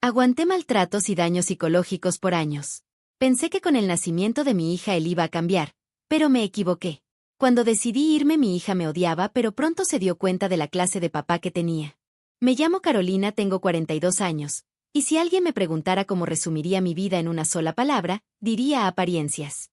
Aguanté maltratos y daños psicológicos por años. Pensé que con el nacimiento de mi hija él iba a cambiar, pero me equivoqué. Cuando decidí irme mi hija me odiaba, pero pronto se dio cuenta de la clase de papá que tenía. Me llamo Carolina, tengo 42 años, y si alguien me preguntara cómo resumiría mi vida en una sola palabra, diría apariencias.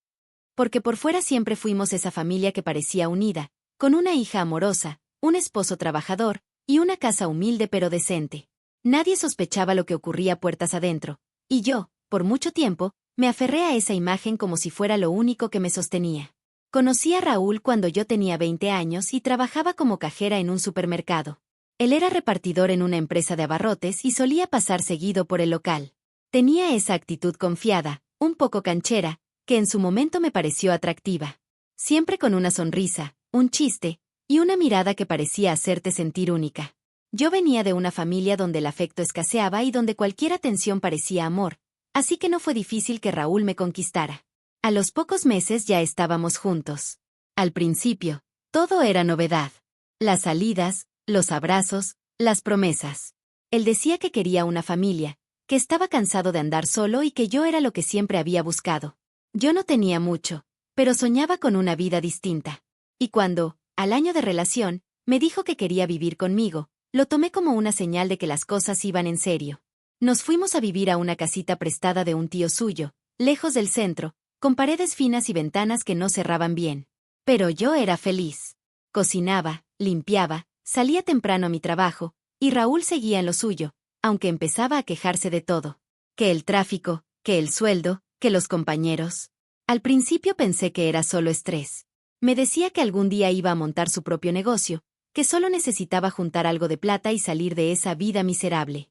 Porque por fuera siempre fuimos esa familia que parecía unida, con una hija amorosa, un esposo trabajador, y una casa humilde pero decente. Nadie sospechaba lo que ocurría puertas adentro, y yo, por mucho tiempo, me aferré a esa imagen como si fuera lo único que me sostenía. Conocí a Raúl cuando yo tenía 20 años y trabajaba como cajera en un supermercado. Él era repartidor en una empresa de abarrotes y solía pasar seguido por el local. Tenía esa actitud confiada, un poco canchera, que en su momento me pareció atractiva. Siempre con una sonrisa, un chiste, y una mirada que parecía hacerte sentir única. Yo venía de una familia donde el afecto escaseaba y donde cualquier atención parecía amor, así que no fue difícil que Raúl me conquistara. A los pocos meses ya estábamos juntos. Al principio, todo era novedad. Las salidas, los abrazos, las promesas. Él decía que quería una familia, que estaba cansado de andar solo y que yo era lo que siempre había buscado. Yo no tenía mucho, pero soñaba con una vida distinta. Y cuando, al año de relación, me dijo que quería vivir conmigo, lo tomé como una señal de que las cosas iban en serio. Nos fuimos a vivir a una casita prestada de un tío suyo, lejos del centro, con paredes finas y ventanas que no cerraban bien. Pero yo era feliz. Cocinaba, limpiaba, salía temprano a mi trabajo, y Raúl seguía en lo suyo, aunque empezaba a quejarse de todo. Que el tráfico, que el sueldo, que los compañeros. Al principio pensé que era solo estrés. Me decía que algún día iba a montar su propio negocio, que solo necesitaba juntar algo de plata y salir de esa vida miserable.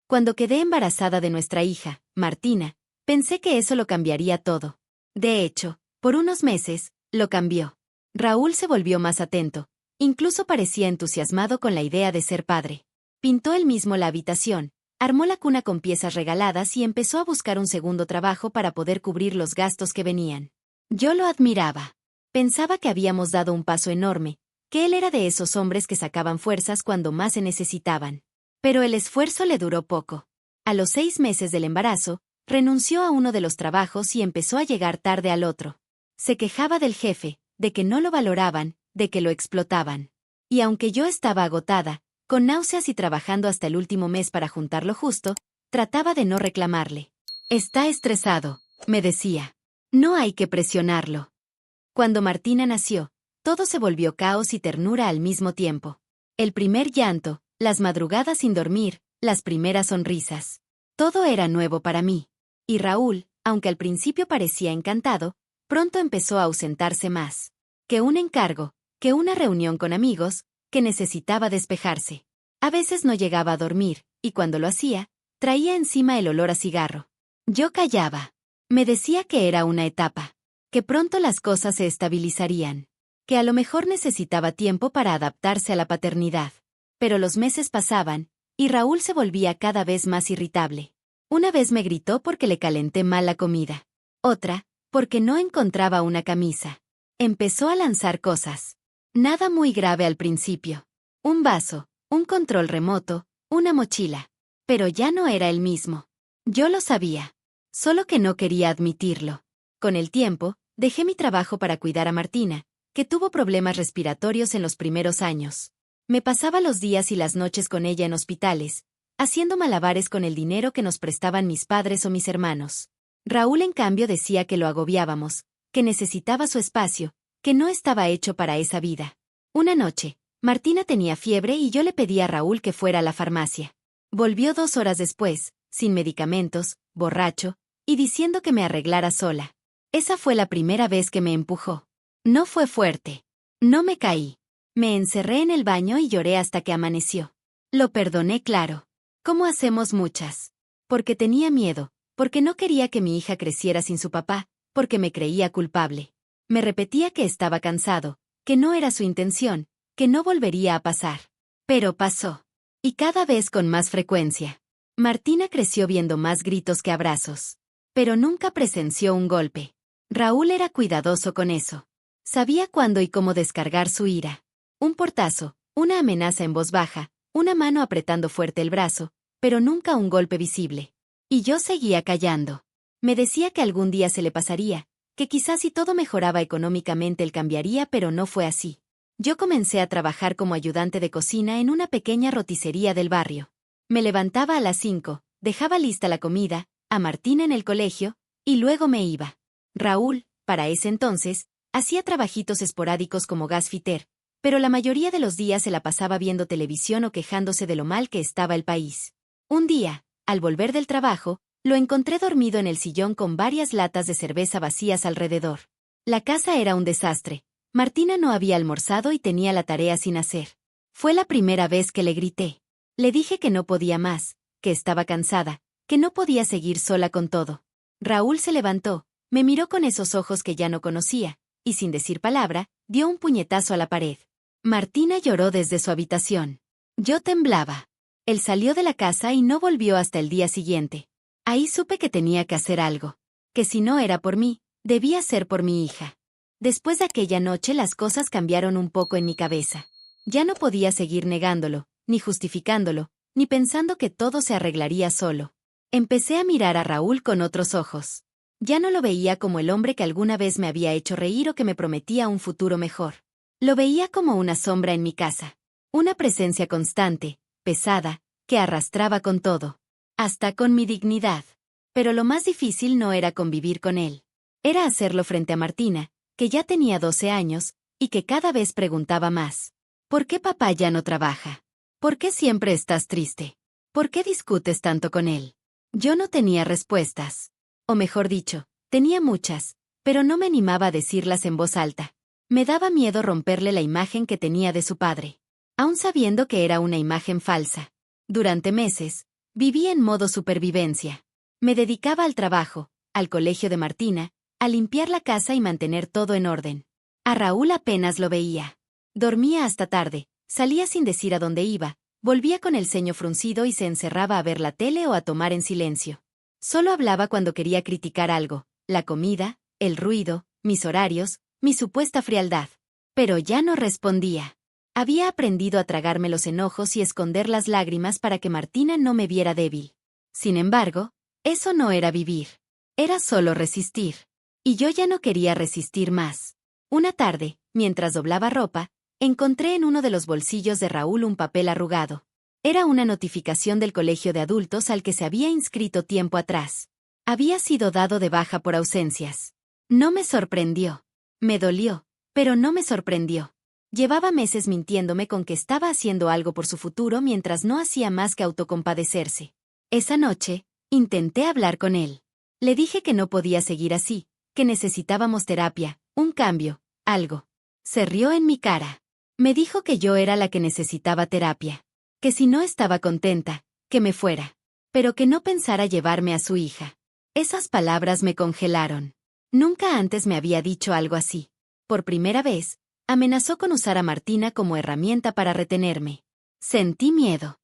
Cuando quedé embarazada de nuestra hija, Martina, pensé que eso lo cambiaría todo. De hecho, por unos meses, lo cambió. Raúl se volvió más atento, incluso parecía entusiasmado con la idea de ser padre. Pintó él mismo la habitación, armó la cuna con piezas regaladas y empezó a buscar un segundo trabajo para poder cubrir los gastos que venían. Yo lo admiraba. Pensaba que habíamos dado un paso enorme, que él era de esos hombres que sacaban fuerzas cuando más se necesitaban. Pero el esfuerzo le duró poco. A los 6 meses del embarazo, renunció a uno de los trabajos y empezó a llegar tarde al otro. Se quejaba del jefe, de que no lo valoraban, de que lo explotaban. Y aunque yo estaba agotada, con náuseas y trabajando hasta el último mes para juntar lo justo, trataba de no reclamarle. Está estresado, me decía. No hay que presionarlo. Cuando Martina nació, todo se volvió caos y ternura al mismo tiempo. El primer llanto, las madrugadas sin dormir, las primeras sonrisas. Todo era nuevo para mí. Y Raúl, aunque al principio parecía encantado, pronto empezó a ausentarse más. Que un encargo, que una reunión con amigos, que necesitaba despejarse. A veces no llegaba a dormir, y cuando lo hacía, traía encima el olor a cigarro. Yo callaba. Me decía que era una etapa, que pronto las cosas se estabilizarían, que a lo mejor necesitaba tiempo para adaptarse a la paternidad. Pero los meses pasaban, y Raúl se volvía cada vez más irritable. Una vez me gritó porque le calenté mal la comida. Otra, porque no encontraba una camisa. Empezó a lanzar cosas. Nada muy grave al principio. Un vaso, un control remoto, una mochila. Pero ya no era el mismo. Yo lo sabía. Solo que no quería admitirlo. Con el tiempo, dejé mi trabajo para cuidar a Martina, que tuvo problemas respiratorios en los primeros años. Me pasaba los días y las noches con ella en hospitales, haciendo malabares con el dinero que nos prestaban mis padres o mis hermanos. Raúl en cambio decía que lo agobiábamos, que necesitaba su espacio, que no estaba hecho para esa vida. Una noche, Martina tenía fiebre y yo le pedí a Raúl que fuera a la farmacia. Volvió 2 horas después, sin medicamentos, borracho, y diciendo que me arreglara sola. Esa fue la primera vez que me empujó. No fue fuerte. No me caí. Me encerré en el baño y lloré hasta que amaneció. Lo perdoné, claro. Como hacemos muchas. Porque tenía miedo, porque no quería que mi hija creciera sin su papá, porque me creía culpable. Me repetía que estaba cansado, que no era su intención, que no volvería a pasar. Pero pasó. Y cada vez con más frecuencia. Martina creció viendo más gritos que abrazos. Pero nunca presenció un golpe. Raúl era cuidadoso con eso. Sabía cuándo y cómo descargar su ira. Un portazo, una amenaza en voz baja, una mano apretando fuerte el brazo, pero nunca un golpe visible. Y yo seguía callando. Me decía que algún día se le pasaría, que quizás si todo mejoraba económicamente él cambiaría, pero no fue así. Yo comencé a trabajar como ayudante de cocina en una pequeña roticería del barrio. Me levantaba a las 5, dejaba lista la comida, a Martina en el colegio, y luego me iba. Raúl, para ese entonces, hacía trabajitos esporádicos como gasfitter, pero la mayoría de los días se la pasaba viendo televisión o quejándose de lo mal que estaba el país. Un día, al volver del trabajo, lo encontré dormido en el sillón con varias latas de cerveza vacías alrededor. La casa era un desastre. Martina no había almorzado y tenía la tarea sin hacer. Fue la primera vez que le grité. Le dije que no podía más, que estaba cansada, que no podía seguir sola con todo. Raúl se levantó, me miró con esos ojos que ya no conocía, y sin decir palabra, dio un puñetazo a la pared. Martina lloró desde su habitación. Yo temblaba. Él salió de la casa y no volvió hasta el día siguiente. Ahí supe que tenía que hacer algo. Que si no era por mí, debía ser por mi hija. Después de aquella noche las cosas cambiaron un poco en mi cabeza. Ya no podía seguir negándolo, ni justificándolo, ni pensando que todo se arreglaría solo. Empecé a mirar a Raúl con otros ojos. Ya no lo veía como el hombre que alguna vez me había hecho reír o que me prometía un futuro mejor. Lo veía como una sombra en mi casa. Una presencia constante, pesada, que arrastraba con todo. Hasta con mi dignidad. Pero lo más difícil no era convivir con él. Era hacerlo frente a Martina, que ya tenía 12 años, y que cada vez preguntaba más. ¿Por qué papá ya no trabaja? ¿Por qué siempre estás triste? ¿Por qué discutes tanto con él? Yo no tenía respuestas. O mejor dicho, tenía muchas, pero no me animaba a decirlas en voz alta. Me daba miedo romperle la imagen que tenía de su padre. Aun sabiendo que era una imagen falsa. Durante meses, viví en modo supervivencia. Me dedicaba al trabajo, al colegio de Martina, a limpiar la casa y mantener todo en orden. A Raúl apenas lo veía. Dormía hasta tarde, salía sin decir a dónde iba, volvía con el ceño fruncido y se encerraba a ver la tele o a tomar en silencio. Solo hablaba cuando quería criticar algo, la comida, el ruido, mis horarios, mi supuesta frialdad. Pero ya no respondía. Había aprendido a tragarme los enojos y esconder las lágrimas para que Martina no me viera débil. Sin embargo, eso no era vivir. Era solo resistir. Y yo ya no quería resistir más. Una tarde, mientras doblaba ropa, encontré en uno de los bolsillos de Raúl un papel arrugado. Era una notificación del colegio de adultos al que se había inscrito tiempo atrás. Había sido dado de baja por ausencias. No me sorprendió. Me dolió, pero no me sorprendió. Llevaba meses mintiéndome con que estaba haciendo algo por su futuro mientras no hacía más que autocompadecerse. Esa noche, intenté hablar con él. Le dije que no podía seguir así, que necesitábamos terapia, un cambio, algo. Se rió en mi cara. Me dijo que yo era la que necesitaba terapia. Que si no estaba contenta, que me fuera. Pero que no pensara llevarme a su hija. Esas palabras me congelaron. Nunca antes me había dicho algo así. Por primera vez, amenazó con usar a Martina como herramienta para retenerme. Sentí miedo.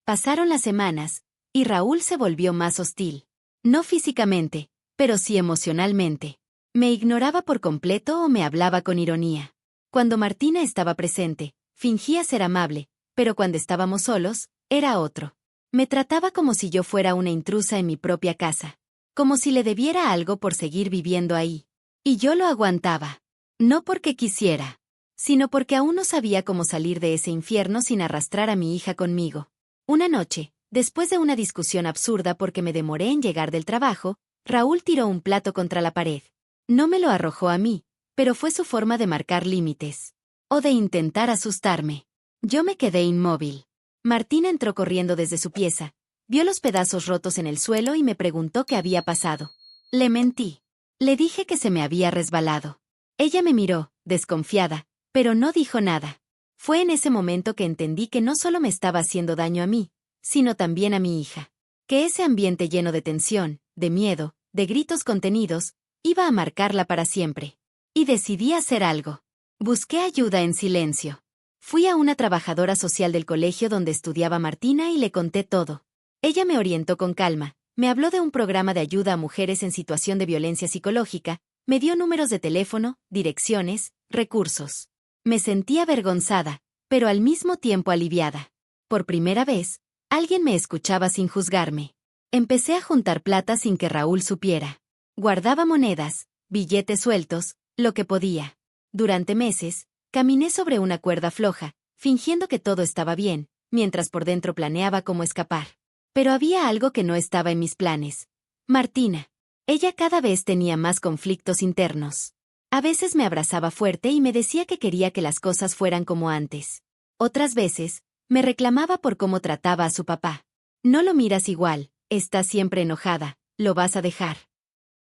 Pasaron las semanas, y Raúl se volvió más hostil. No físicamente, pero sí emocionalmente. Me ignoraba por completo o me hablaba con ironía. Cuando Martina estaba presente, fingía ser amable, pero cuando estábamos solos, era otro. Me trataba como si yo fuera una intrusa en mi propia casa. Como si le debiera algo por seguir viviendo ahí. Y yo lo aguantaba. No porque quisiera, sino porque aún no sabía cómo salir de ese infierno sin arrastrar a mi hija conmigo. Una noche, después de una discusión absurda porque me demoré en llegar del trabajo, Raúl tiró un plato contra la pared. No me lo arrojó a mí, pero fue su forma de marcar límites. O de intentar asustarme. Yo me quedé inmóvil. Martina entró corriendo desde su pieza, vio los pedazos rotos en el suelo y me preguntó qué había pasado. Le mentí. Le dije que se me había resbalado. Ella me miró, desconfiada, pero no dijo nada. Fue en ese momento que entendí que no solo me estaba haciendo daño a mí, sino también a mi hija. Que ese ambiente lleno de tensión, de miedo, de gritos contenidos, iba a marcarla para siempre. Y decidí hacer algo. Busqué ayuda en silencio. Fui a una trabajadora social del colegio donde estudiaba Martina y le conté todo. Ella me orientó con calma, me habló de un programa de ayuda a mujeres en situación de violencia psicológica, me dio números de teléfono, direcciones, recursos. Me sentí avergonzada, pero al mismo tiempo aliviada. Por primera vez, Alguien me escuchaba sin juzgarme. Empecé a juntar plata sin que Raúl supiera. Guardaba monedas, billetes sueltos, lo que podía. Durante meses, caminé sobre una cuerda floja, fingiendo que todo estaba bien, mientras por dentro planeaba cómo escapar. Pero había algo que no estaba en mis planes. Martina. Ella cada vez tenía más conflictos internos. A veces me abrazaba fuerte y me decía que quería que las cosas fueran como antes. Otras veces, me reclamaba por cómo trataba a su papá. No lo miras igual, estás siempre enojada, lo vas a dejar.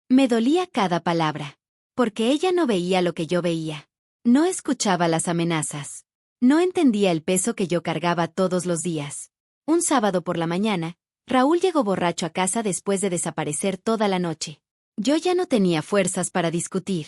Me dolía cada palabra. Porque ella no veía lo que yo veía. No escuchaba las amenazas. No entendía el peso que yo cargaba todos los días. Un sábado por la mañana, Raúl llegó borracho a casa después de desaparecer toda la noche. Yo ya no tenía fuerzas para discutir.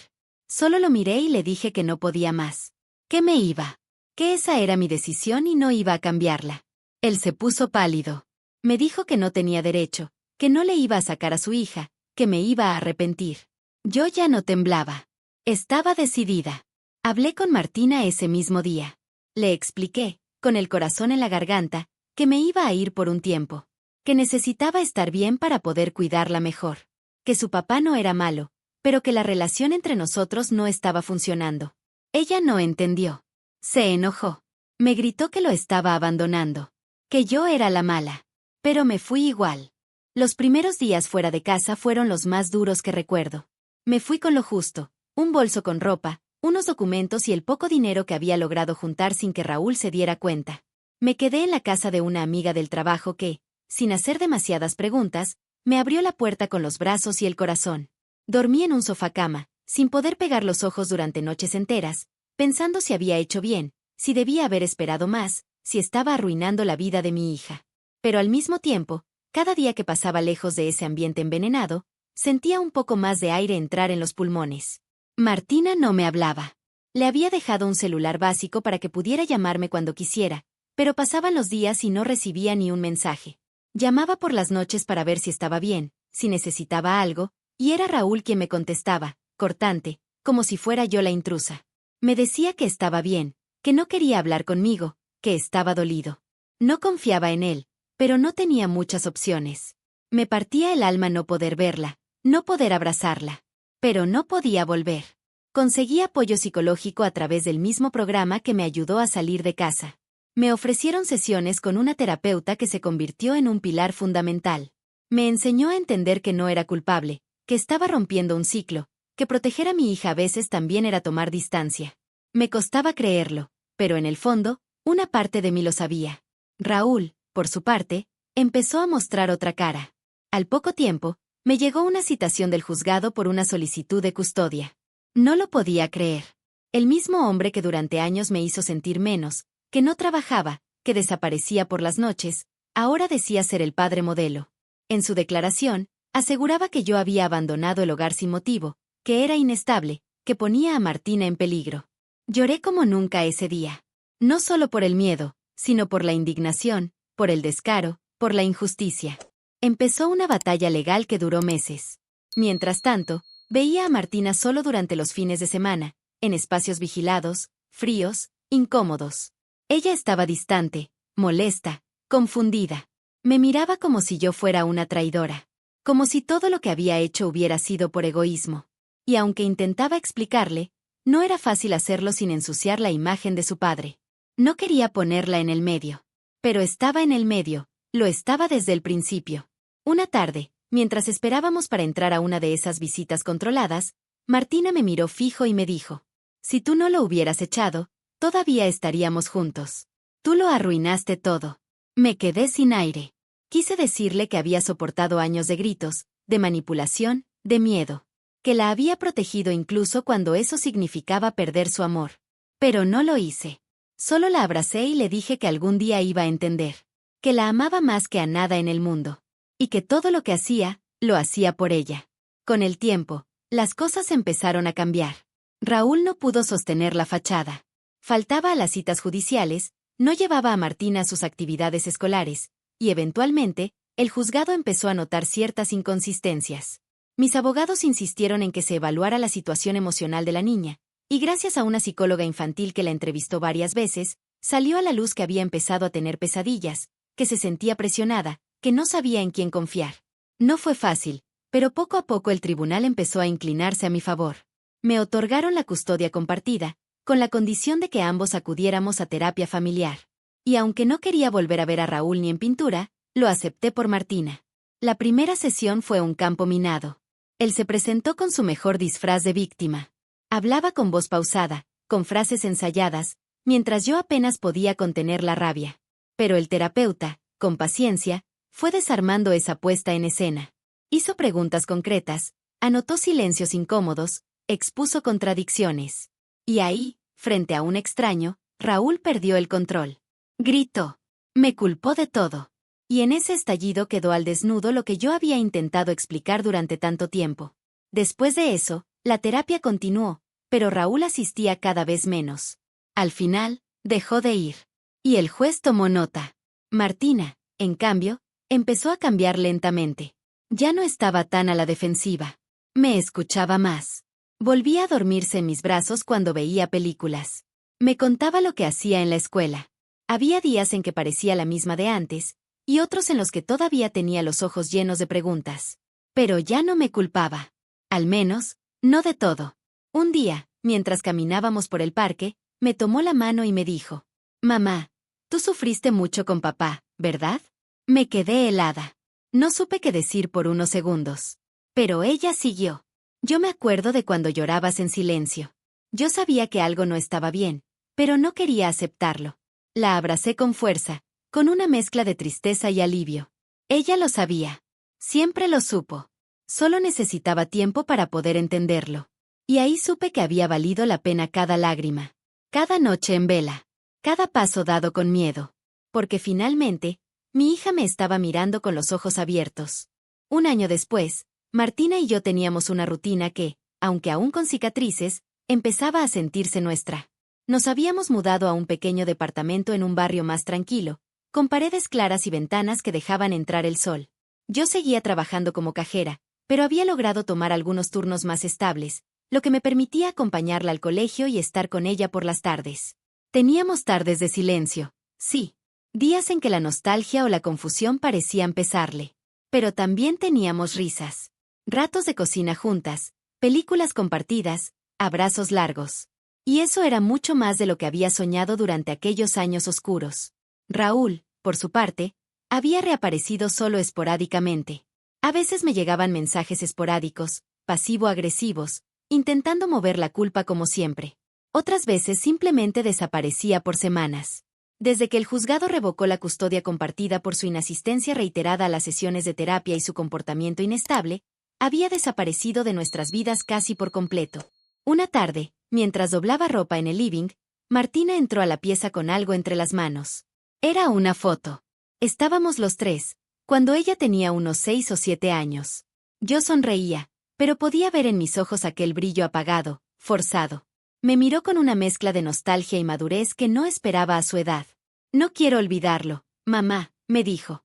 Solo lo miré y le dije que no podía más. Que me iba. Que esa era mi decisión y no iba a cambiarla. Él se puso pálido. Me dijo que no tenía derecho, que no le iba a sacar a su hija, que me iba a arrepentir. Yo ya no temblaba. Estaba decidida. Hablé con Martina ese mismo día. Le expliqué, con el corazón en la garganta, que me iba a ir por un tiempo. Que necesitaba estar bien para poder cuidarla mejor. Que su papá no era malo, pero que la relación entre nosotros no estaba funcionando. Ella no entendió. Se enojó. Me gritó que lo estaba abandonando. Que yo era la mala. Pero me fui igual. Los primeros días fuera de casa fueron los más duros que recuerdo. Me fui con lo justo, un bolso con ropa, unos documentos y el poco dinero que había logrado juntar sin que Raúl se diera cuenta. Me quedé en la casa de una amiga del trabajo que, sin hacer demasiadas preguntas, me abrió la puerta con los brazos y el corazón. Dormí en un sofá-cama, sin poder pegar los ojos durante noches enteras, pensando si había hecho bien, si debía haber esperado más, si estaba arruinando la vida de mi hija. Pero al mismo tiempo, cada día que pasaba lejos de ese ambiente envenenado, sentía un poco más de aire entrar en los pulmones. Martina no me hablaba. Le había dejado un celular básico para que pudiera llamarme cuando quisiera, pero pasaban los días y no recibía ni un mensaje. Llamaba por las noches para ver si estaba bien, si necesitaba algo, y era Raúl quien me contestaba, cortante, como si fuera yo la intrusa. Me decía que estaba bien, que no quería hablar conmigo, que estaba dolido. No confiaba en él, pero no tenía muchas opciones. Me partía el alma no poder verla, no poder abrazarla. Pero no podía volver. Conseguí apoyo psicológico a través del mismo programa que me ayudó a salir de casa. Me ofrecieron sesiones con una terapeuta que se convirtió en un pilar fundamental. Me enseñó a entender que no era culpable, que estaba rompiendo un ciclo, que proteger a mi hija a veces también era tomar distancia. Me costaba creerlo, pero en el fondo, una parte de mí lo sabía. Raúl, por su parte, empezó a mostrar otra cara. Al poco tiempo, me llegó una citación del juzgado por una solicitud de custodia. No lo podía creer. El mismo hombre que durante años me hizo sentir menos, que no trabajaba, que desaparecía por las noches, ahora decía ser el padre modelo. En su declaración, aseguraba que yo había abandonado el hogar sin motivo, que era inestable, que ponía a Martina en peligro. Lloré como nunca ese día. No solo por el miedo, sino por la indignación, por el descaro, por la injusticia. Empezó una batalla legal que duró meses. Mientras tanto, veía a Martina solo durante los fines de semana, en espacios vigilados, fríos, incómodos. Ella estaba distante, molesta, confundida. Me miraba como si yo fuera una traidora. Como si todo lo que había hecho hubiera sido por egoísmo. Y aunque intentaba explicarle, no era fácil hacerlo sin ensuciar la imagen de su padre. No quería ponerla en el medio. Pero estaba en el medio, lo estaba desde el principio. Una tarde, mientras esperábamos para entrar a una de esas visitas controladas, Martina me miró fijo y me dijo: si tú no lo hubieras echado, todavía estaríamos juntos. Tú lo arruinaste todo. Me quedé sin aire. Quise decirle que había soportado años de gritos, de manipulación, de miedo. Que la había protegido incluso cuando eso significaba perder su amor. Pero no lo hice. Solo la abracé y le dije que algún día iba a entender. Que la amaba más que a nada en el mundo. Y que todo lo que hacía, lo hacía por ella. Con el tiempo, las cosas empezaron a cambiar. Raúl no pudo sostener la fachada. Faltaba a las citas judiciales, no llevaba a Martina a sus actividades escolares, y eventualmente, el juzgado empezó a notar ciertas inconsistencias. Mis abogados insistieron en que se evaluara la situación emocional de la niña, y gracias a una psicóloga infantil que la entrevistó varias veces, salió a la luz que había empezado a tener pesadillas, que se sentía presionada, que no sabía en quién confiar. No fue fácil, pero poco a poco el tribunal empezó a inclinarse a mi favor. Me otorgaron la custodia compartida, con la condición de que ambos acudiéramos a terapia familiar. Y aunque no quería volver a ver a Raúl ni en pintura, lo acepté por Martina. La primera sesión fue un campo minado. Él se presentó con su mejor disfraz de víctima. Hablaba con voz pausada, con frases ensayadas, mientras yo apenas podía contener la rabia. Pero el terapeuta, con paciencia, fue desarmando esa puesta en escena. Hizo preguntas concretas, anotó silencios incómodos, expuso contradicciones. Y ahí, frente a un extraño, Raúl perdió el control. Gritó. Me culpó de todo. Y en ese estallido quedó al desnudo lo que yo había intentado explicar durante tanto tiempo. Después de eso, la terapia continuó, pero Raúl asistía cada vez menos. Al final, dejó de ir. Y el juez tomó nota. Martina, en cambio, empezó a cambiar lentamente. Ya no estaba tan a la defensiva. Me escuchaba más. Volvía a dormirse en mis brazos cuando veía películas. Me contaba lo que hacía en la escuela. Había días en que parecía la misma de antes, y otros en los que todavía tenía los ojos llenos de preguntas. Pero ya no me culpaba. Al menos, no de todo. Un día, mientras caminábamos por el parque, me tomó la mano y me dijo: «Mamá, tú sufriste mucho con papá, ¿verdad?». Me quedé helada. No supe qué decir por unos segundos. Pero ella siguió. «Yo me acuerdo de cuando llorabas en silencio. Yo sabía que algo no estaba bien, pero no quería aceptarlo». La abracé con fuerza, con una mezcla de tristeza y alivio. Ella lo sabía. Siempre lo supo. Solo necesitaba tiempo para poder entenderlo. Y ahí supe que había valido la pena cada lágrima, cada noche en vela, cada paso dado con miedo. Porque finalmente, mi hija me estaba mirando con los ojos abiertos. Un año después, Martina y yo teníamos una rutina que, aunque aún con cicatrices, empezaba a sentirse nuestra. Nos habíamos mudado a un pequeño departamento en un barrio más tranquilo, con paredes claras y ventanas que dejaban entrar el sol. Yo seguía trabajando como cajera, pero había logrado tomar algunos turnos más estables, lo que me permitía acompañarla al colegio y estar con ella por las tardes. Teníamos tardes de silencio, sí, días en que la nostalgia o la confusión parecían pesarle. Pero también teníamos risas, ratos de cocina juntas, películas compartidas, abrazos largos. Y eso era mucho más de lo que había soñado durante aquellos años oscuros. Raúl, por su parte, había reaparecido solo esporádicamente. A veces me llegaban mensajes esporádicos, pasivo-agresivos, intentando mover la culpa como siempre. Otras veces simplemente desaparecía por semanas. Desde que el juzgado revocó la custodia compartida por su inasistencia reiterada a las sesiones de terapia y su comportamiento inestable, había desaparecido de nuestras vidas casi por completo. Una tarde, mientras doblaba ropa en el living, Martina entró a la pieza con algo entre las manos. Era una foto. Estábamos los tres, cuando ella tenía unos 6 o 7 años. Yo sonreía, pero podía ver en mis ojos aquel brillo apagado, forzado. Me miró con una mezcla de nostalgia y madurez que no esperaba a su edad. «No quiero olvidarlo, mamá», me dijo.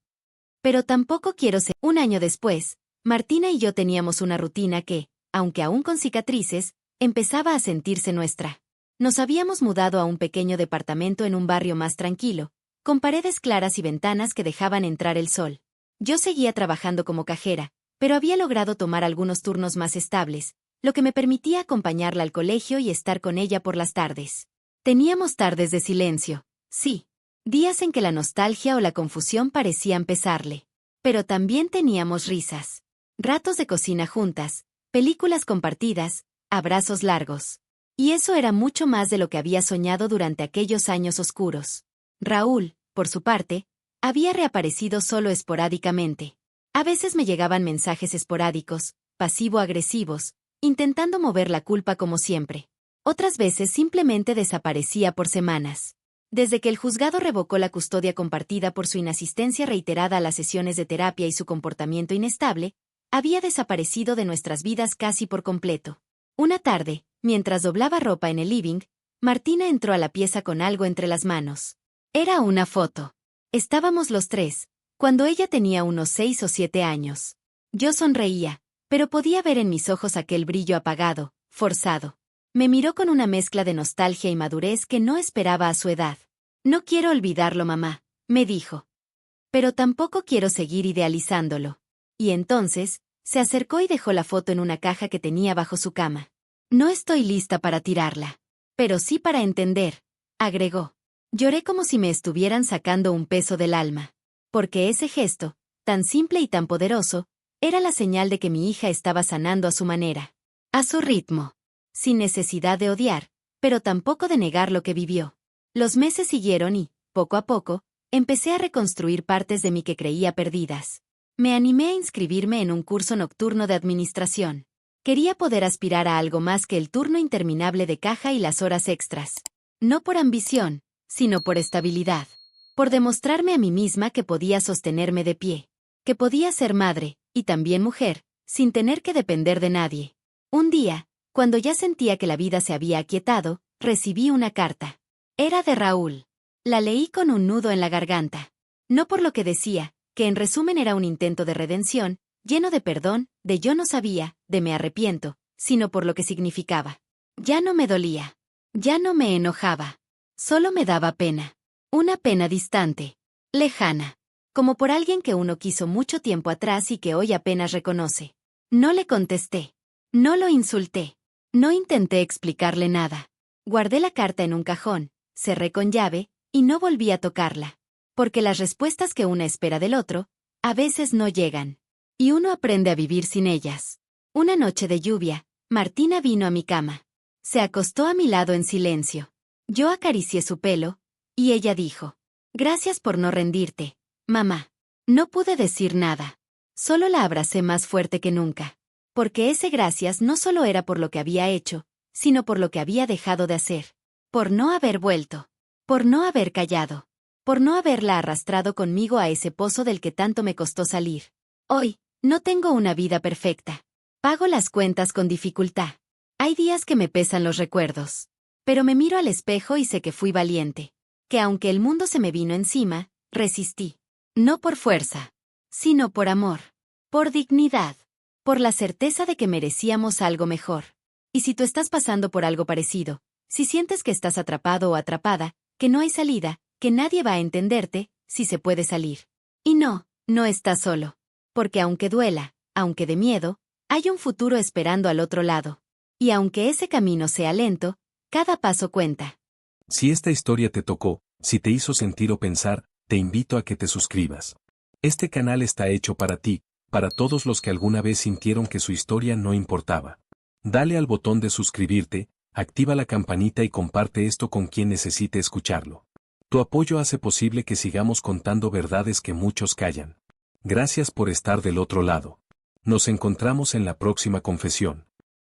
«Pero tampoco quiero ser». Un año después, Martina y yo teníamos una rutina que, aunque aún con cicatrices, empezaba a sentirse nuestra. Nos habíamos mudado a un pequeño departamento en un barrio más tranquilo, con paredes claras y ventanas que dejaban entrar el sol. Yo seguía trabajando como cajera, pero había logrado tomar algunos turnos más estables, lo que me permitía acompañarla al colegio y estar con ella por las tardes. Teníamos tardes de silencio, sí, días en que la nostalgia o la confusión parecían pesarle. Pero también teníamos risas, ratos de cocina juntas, películas compartidas, abrazos largos. Y eso era mucho más de lo que había soñado durante aquellos años oscuros. Raúl, por su parte, había reaparecido solo esporádicamente. A veces me llegaban mensajes esporádicos, pasivo-agresivos, intentando mover la culpa como siempre. Otras veces simplemente desaparecía por semanas. Desde que el juzgado revocó la custodia compartida por su inasistencia reiterada a las sesiones de terapia y su comportamiento inestable, había desaparecido de nuestras vidas casi por completo. Una tarde, mientras doblaba ropa en el living, Martina entró a la pieza con algo entre las manos. Era una foto. Estábamos los tres, cuando ella tenía unos 6 o 7 años. Yo sonreía, pero podía ver en mis ojos aquel brillo apagado, forzado. Me miró con una mezcla de nostalgia y madurez que no esperaba a su edad. «No quiero olvidarlo, mamá», me dijo. Pero tampoco quiero seguir idealizándolo. Y entonces, se acercó y dejó la foto en una caja que tenía bajo su cama. No estoy lista para tirarla. Pero sí para entender, agregó. Lloré como si me estuvieran sacando un peso del alma. Porque ese gesto, tan simple y tan poderoso, era la señal de que mi hija estaba sanando a su manera. A su ritmo. Sin necesidad de odiar, pero tampoco de negar lo que vivió. Los meses siguieron y, poco a poco, empecé a reconstruir partes de mí que creía perdidas. Me animé a inscribirme en un curso nocturno de administración. Quería poder aspirar a algo más que el turno interminable de caja y las horas extras. No por ambición, sino por estabilidad. Por demostrarme a mí misma que podía sostenerme de pie. Que podía ser madre, y también mujer, sin tener que depender de nadie. Un día, cuando ya sentía que la vida se había aquietado, recibí una carta. Era de Raúl. La leí con un nudo en la garganta. No por lo que decía, que en resumen era un intento de redención, lleno de perdón, de yo no sabía, de me arrepiento, sino por lo que significaba. Ya no me dolía. Ya no me enojaba. Solo me daba pena. Una pena distante. Lejana. Como por alguien que uno quiso mucho tiempo atrás y que hoy apenas reconoce. No le contesté. No lo insulté. No intenté explicarle nada. Guardé la carta en un cajón, cerré con llave, y no volví a tocarla. Porque las respuestas que una espera del otro, a veces no llegan. Y uno aprende a vivir sin ellas. Una noche de lluvia, Martina vino a mi cama. Se acostó a mi lado en silencio. Yo acaricié su pelo, y ella dijo: «Gracias por no rendirte, mamá». No pude decir nada. Solo la abracé más fuerte que nunca. Porque ese gracias no solo era por lo que había hecho, sino por lo que había dejado de hacer. Por no haber vuelto. Por no haber callado. Por no haberla arrastrado conmigo a ese pozo del que tanto me costó salir. Hoy, no tengo una vida perfecta. Pago las cuentas con dificultad. Hay días que me pesan los recuerdos. Pero me miro al espejo y sé que fui valiente. Que aunque el mundo se me vino encima, resistí. No por fuerza, sino por amor. Por dignidad. Por la certeza de que merecíamos algo mejor. Y si tú estás pasando por algo parecido, si sientes que estás atrapado o atrapada, que no hay salida, que nadie va a entenderte, si se puede salir. Y no, no estás solo. Porque aunque duela, aunque de miedo, hay un futuro esperando al otro lado. Y aunque ese camino sea lento, cada paso cuenta. Si esta historia te tocó, si te hizo sentir o pensar, te invito a que te suscribas. Este canal está hecho para ti, para todos los que alguna vez sintieron que su historia no importaba. Dale al botón de suscribirte, activa la campanita y comparte esto con quien necesite escucharlo. Tu apoyo hace posible que sigamos contando verdades que muchos callan. Gracias por estar del otro lado. Nos encontramos en la próxima confesión.